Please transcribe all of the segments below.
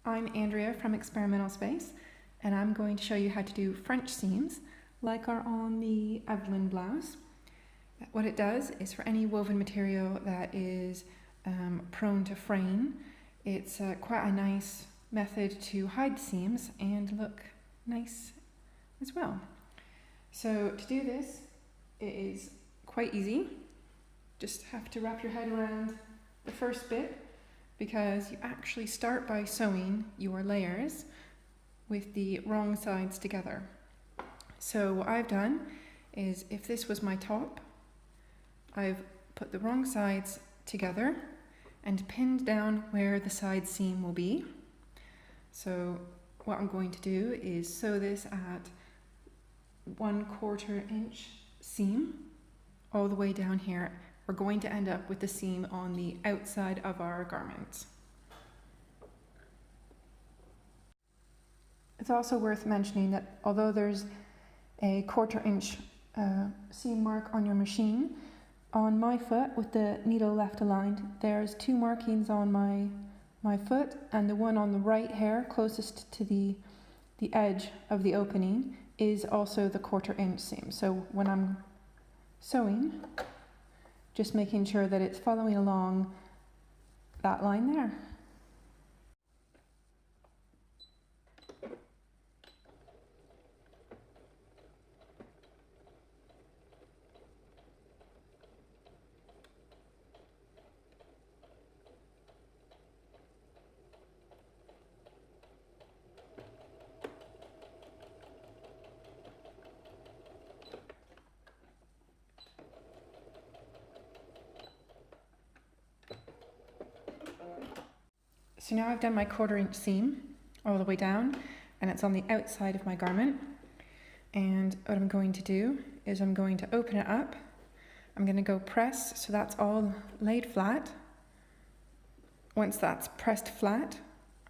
I'm Andrea from Experimental Space, and I'm going to show you how to do French seams like are on the Evelyn blouse. What it does is, for any woven material that is prone to fraying, it's quite a nice method to hide seams and look nice as well. So to do this, it is quite easy. Just have to wrap your head around the first bit, because you actually start by sewing your layers with the wrong sides together. So what I've done is, if this was my top, I've put the wrong sides together and pinned down where the side seam will be. So what I'm going to do is sew this at 1/4 inch seam all the way down here. We're going to end up with the seam on the outside of our garment. It's also worth mentioning that although there's a 1/4 inch seam mark on your machine, on my foot, with the needle left aligned, there's 2 markings on my foot, and the one on the right here, closest to the edge of the opening, is also the 1/4 inch seam. So when I'm sewing, just making sure that it's following along that line there. So now I've done my 1/4 inch seam all the way down, and it's on the outside of my garment. And what I'm going to do is, I'm going to open it up. I'm going to go press, so that's all laid flat. Once that's pressed flat,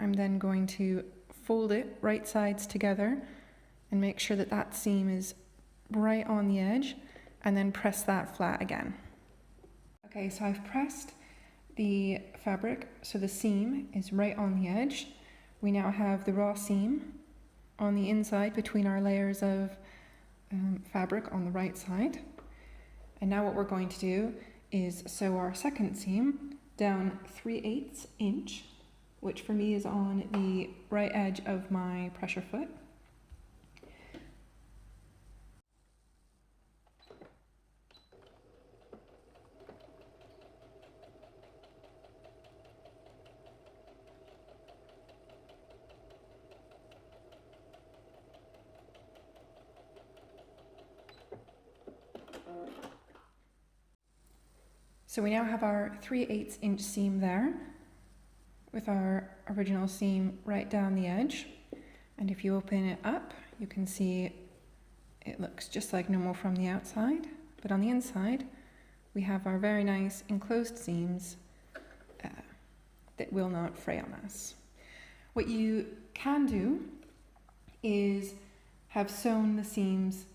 I'm then going to fold it right sides together and make sure that that seam is right on the edge, and then press that flat again. Okay, so I've pressed the fabric so the seam is right on the edge. We now have the raw seam on the inside between our layers of fabric on the right side. And now what we're going to do is sew our second seam down 3/8 inch, which for me is on the right edge of my pressure foot. So we now have our 3/8 inch seam there, with our original seam right down the edge. And if you open it up, you can see it looks just like normal from the outside, but on the inside we have our very nice enclosed seams that will not fray on us. What you can do is have sewn the seams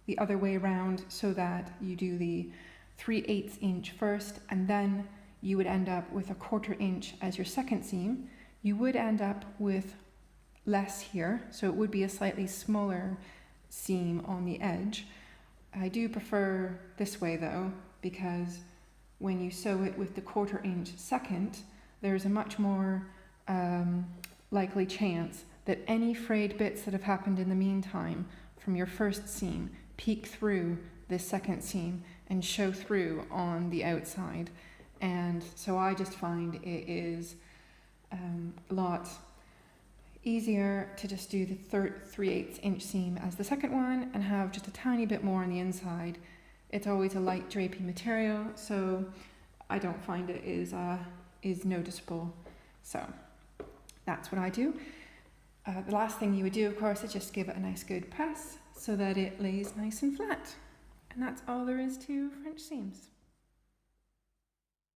the other way around, so that you do the 3/8 inch first, and then you would end up with a 1/4 inch as your second seam. You would end up with less here, so it would be a slightly smaller seam on the edge. I do prefer this way though, because when you sew it with the 1/4 inch second, there's a much more likely chance that any frayed bits that have happened in the meantime from your first seam peek through this second seam and show through on the outside. And so I just find it is a lot easier to just do the 3/8 inch seam as the second one and have just a tiny bit more on the inside. It's always a light drapey material, so I don't find it is noticeable. So that's what I do. The last thing you would do, of course, is just give it a nice good press so that it lays nice and flat. And that's all there is to French seams.